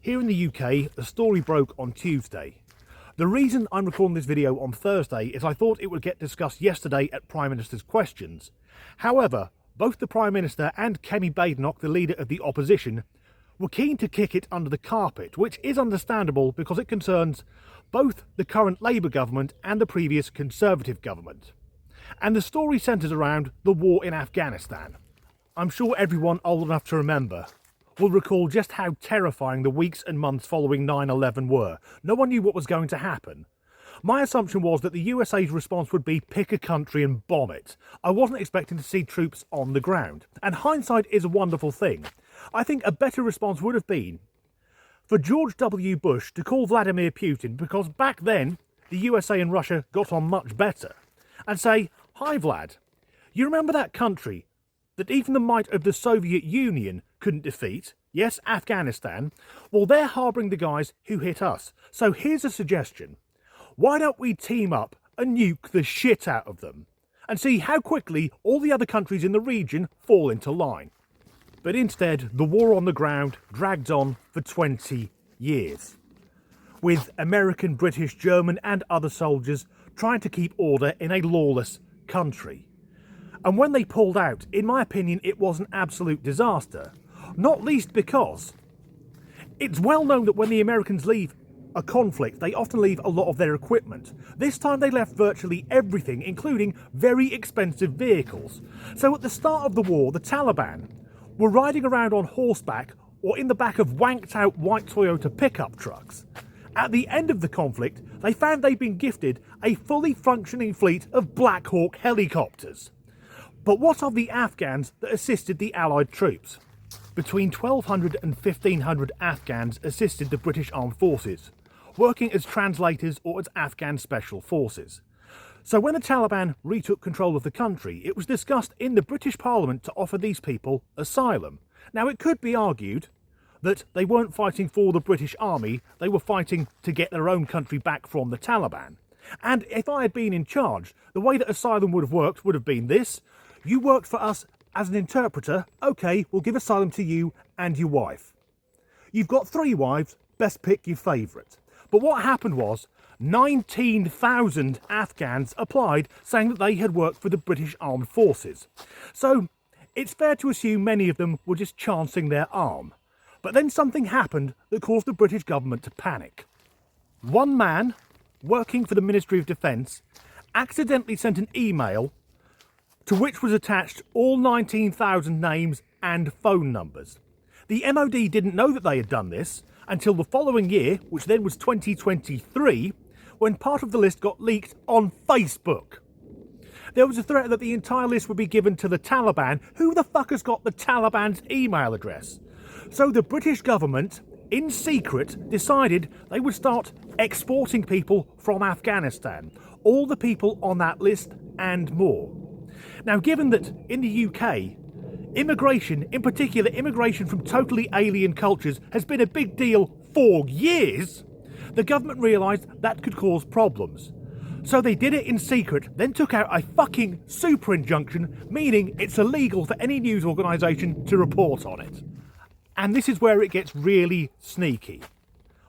Here in the UK, the story broke on Tuesday. The reason I'm recording this video on Thursday is I thought it would get discussed yesterday at Prime Minister's Questions. However, both the Prime Minister and Kemi Badenoch, the leader of the opposition, were keen to kick it under the carpet, which is understandable because it concerns both the current Labour government and the previous Conservative government. And the story centres around the war in Afghanistan. I'm sure everyone old enough to remember will recall just how terrifying the weeks and months following 9/11 were. No one knew what was going to happen. My assumption was that the USA's response would be pick a country and bomb it. I wasn't expecting to see troops on the ground. And hindsight is a wonderful thing. I think a better response would have been for George W. Bush to call Vladimir Putin, because back then the USA and Russia got on much better, and say, "Hi Vlad, you remember that country that even the might of the Soviet Union couldn't defeat? Yes, Afghanistan. Well, they're harbouring the guys who hit us. So here's a suggestion. Why don't we team up and nuke the shit out of them and see how quickly all the other countries in the region fall into line?" But instead, the war on the ground dragged on for 20 years, with American, British, German and other soldiers trying to keep order in a lawless country. And when they pulled out, in my opinion, it was an absolute disaster. Not least because it's well known that when the Americans leave a conflict, they often leave a lot of their equipment. This time they left virtually everything, including very expensive vehicles. So at the start of the war, the Taliban were riding around on horseback or in the back of wanked out white Toyota pickup trucks. At the end of the conflict, they found they'd been gifted a fully functioning fleet of Black Hawk helicopters. But what of the Afghans that assisted the Allied troops? Between 1,200 and 1,500 Afghans assisted the British Armed Forces, working as translators or as Afghan Special Forces. So when the Taliban retook control of the country, it was discussed in the British Parliament to offer these people asylum. Now, it could be argued that they weren't fighting for the British Army, they were fighting to get their own country back from the Taliban. And if I had been in charge, the way that asylum would have worked would have been this: you worked for us as an interpreter, okay, we'll give asylum to you and your wife. You've got 3 wives, best pick your favourite. But what happened was 19,000 Afghans applied saying that they had worked for the British Armed Forces. So it's fair to assume many of them were just chancing their arm. But then something happened that caused the British government to panic. One man, working for the Ministry of Defence, accidentally sent an email to which was attached all 19,000 names and phone numbers. The MOD didn't know that they had done this until the following year, which then was 2023, when part of the list got leaked on Facebook. There was a threat that the entire list would be given to the Taliban. Who the fuck has got the Taliban's email address? So the British government, in secret, decided they would start exporting people from Afghanistan. All the people on that list and more. Now, given that in the UK, immigration, in particular immigration from totally alien cultures, has been a big deal for years, the government realised that could cause problems. So they did it in secret, then took out a fucking super injunction, meaning it's illegal for any news organisation to report on it. And this is where it gets really sneaky.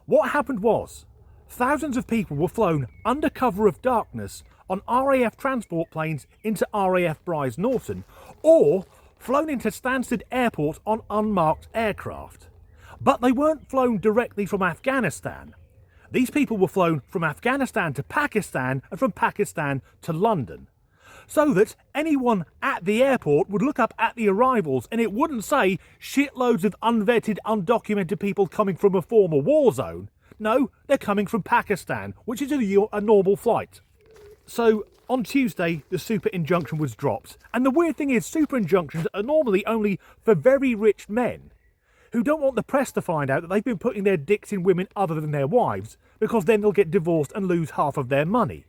What happened was, thousands of people were flown under cover of darkness on RAF transport planes into RAF Brize Norton, or flown into Stansted Airport on unmarked aircraft. But they weren't flown directly from Afghanistan. These people were flown from Afghanistan to Pakistan and from Pakistan to London, so that anyone at the airport would look up at the arrivals and it wouldn't say shitloads of unvetted, undocumented people coming from a former war zone. No, they're coming from Pakistan, which is a normal flight. So on Tuesday, the super injunction was dropped. And the weird thing is, super injunctions are normally only for very rich men who don't want the press to find out that they've been putting their dicks in women other than their wives, because then they'll get divorced and lose half of their money.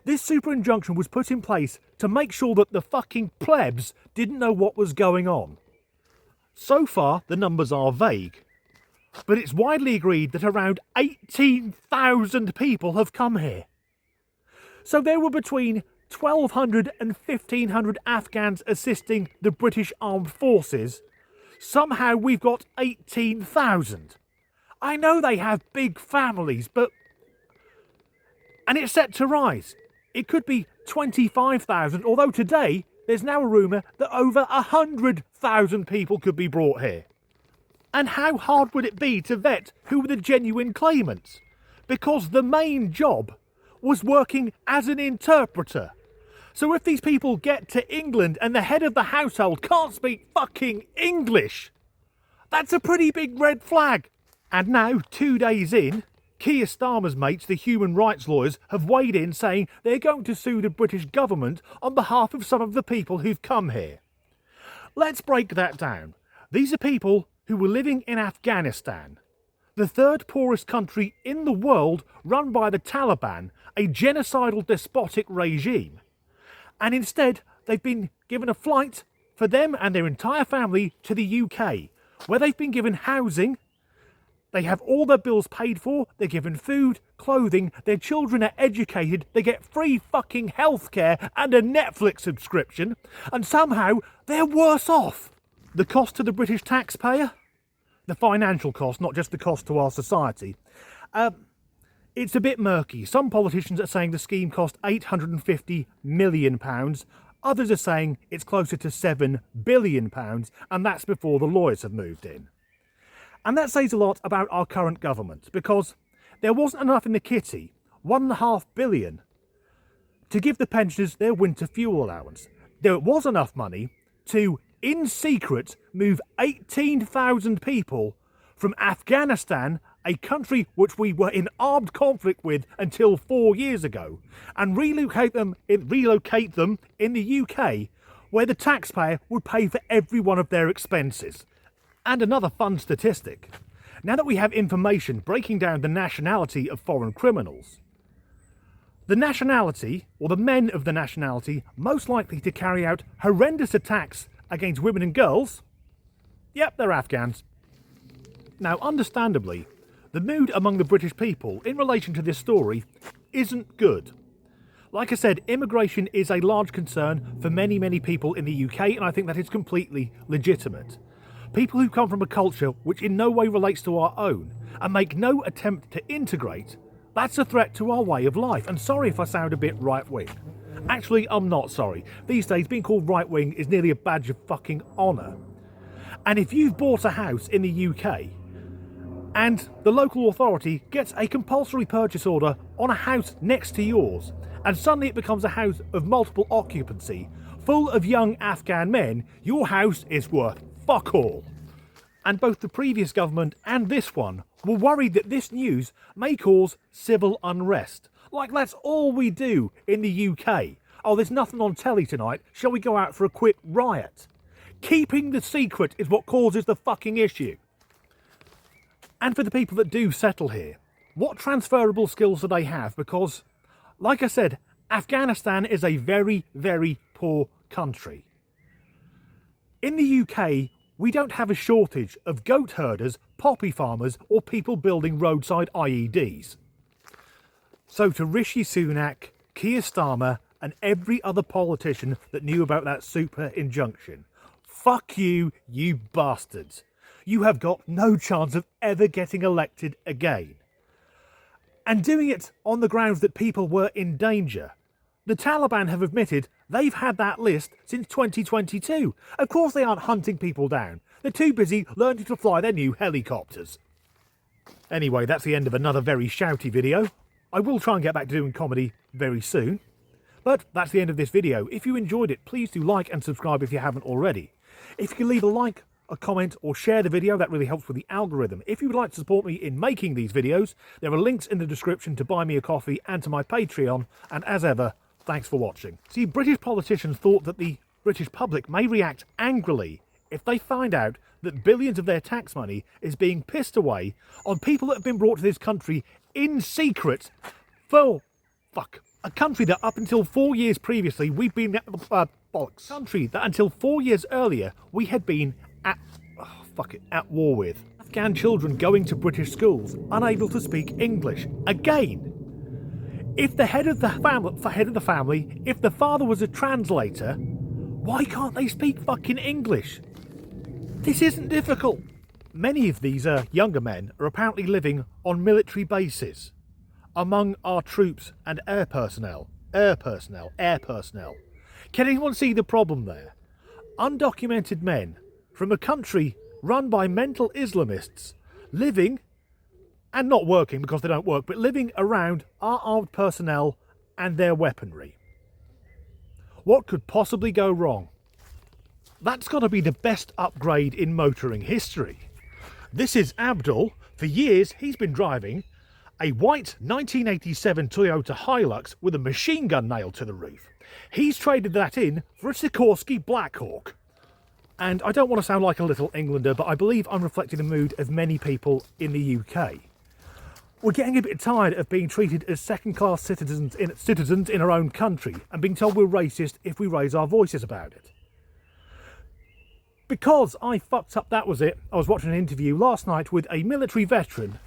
This super injunction was put in place to make sure that the fucking plebs didn't know what was going on. So far, the numbers are vague, but it's widely agreed that around 18,000 people have come here. So there were between 1,200 and 1,500 Afghans assisting the British Armed Forces. Somehow we've got 18,000. I know they have big families, but... And it's set to rise. It could be 25,000, although today there's now a rumour that over 100,000 people could be brought here. And how hard would it be to vet who were the genuine claimants? Because the main job was working as an interpreter. So if these people get to England and the head of the household can't speak fucking English, that's a pretty big red flag. And now, 2 days in, Keir Starmer's mates, the human rights lawyers, have weighed in saying they're going to sue the British government on behalf of some of the people who've come here. Let's break that down. These are people who were living in Afghanistan, the third poorest country in the world, run by the Taliban, a genocidal despotic regime. And instead, they've been given a flight for them and their entire family to the UK, where they've been given housing. They have all their bills paid for, they're given food, clothing, their children are educated, they get free fucking healthcare and a Netflix subscription, and somehow they're worse off. The cost to the British taxpayer? The financial cost, not just the cost to our society. It's a bit murky. Some politicians are saying the scheme cost £850 million. Others are saying it's closer to £7 billion, and that's before the lawyers have moved in. And that says a lot about our current government, because there wasn't enough in the kitty, £1.5 billion, to give the pensioners their winter fuel allowance. There was enough money to, in secret, move 18,000 people from Afghanistan, a country which we were in armed conflict with until 4 years ago, and relocate them in the UK, where the taxpayer would pay for every one of their expenses. And another fun statistic. Now that we have information breaking down the nationality of foreign criminals, the nationality, or the men of the nationality, most likely to carry out horrendous attacks against women and girls, yep, they're Afghans. Now, understandably, the mood among the British people in relation to this story isn't good. Like I said, immigration is a large concern for many, many people in the UK, and I think that is completely legitimate. People who come from a culture which in no way relates to our own and make no attempt to integrate, that's a threat to our way of life. And sorry if I sound a bit right-wing. Actually, I'm not sorry. These days, being called right-wing is nearly a badge of fucking honour. And if you've bought a house in the UK and the local authority gets a compulsory purchase order on a house next to yours, and suddenly it becomes a house of multiple occupancy, full of young Afghan men, your house is worth fuck all. And both the previous government and this one were worried that this news may cause civil unrest. Like that's all we do in the UK. Oh, there's nothing on telly tonight, shall we go out for a quick riot? Keeping the secret is what causes the fucking issue. And for the people that do settle here, what transferable skills do they have? Because, like I said, Afghanistan is a very, very poor country. In the UK, we don't have a shortage of goat herders, poppy farmers, or people building roadside IEDs. So to Rishi Sunak, Keir Starmer, and every other politician that knew about that super injunction, fuck you, you bastards. You have got no chance of ever getting elected again. And doing it on the grounds that people were in danger. The Taliban have admitted they've had that list since 2022. Of course they aren't hunting people down. They're too busy learning to fly their new helicopters. Anyway, that's the end of another very shouty video. I will try and get back to doing comedy very soon. But that's the end of this video. If you enjoyed it, please do like and subscribe if you haven't already. If you can leave a like, a comment, or share the video, that really helps with the algorithm. If you would like to support me in making these videos, there are links in the description to buy me a coffee and to my Patreon. And as ever, thanks for watching. See, British politicians thought that the British public may react angrily if they find out that billions of their tax money is being pissed away on people that have been brought to this country in secret for, a country that up until 4 years previously we've been, bollocks, country that until 4 years earlier we had been at war with. Afghan children going to British schools, unable to speak English. Again, if the head of the family, if the father was a translator, why can't they speak fucking English? This isn't difficult. Many of these younger men are apparently living on military bases among our troops and air personnel. Air personnel. Can anyone see the problem there? Undocumented men from a country run by mental Islamists living, and not working because they don't work, but living around our armed personnel and their weaponry. What could possibly go wrong? That's got to be the best upgrade in motoring history. This is Abdul. For years, he's been driving a white 1987 Toyota Hilux with a machine gun nailed to the roof. He's traded that in for a Sikorsky Blackhawk. And I don't want to sound like a little Englander, but I believe I'm reflecting the mood of many people in the UK. We're getting a bit tired of being treated as second-class citizens in our own country and being told we're racist if we raise our voices about it. Because I fucked up, that was it. I was watching an interview last night with a military veteran,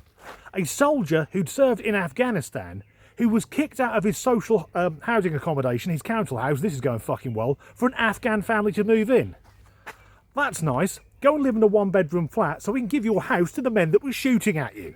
a soldier who'd served in Afghanistan, who was kicked out of his social housing accommodation, his council house, this is going fucking well, for an Afghan family to move in. That's nice. Go and live in a one-bedroom flat so we can give your house to the men that were shooting at you.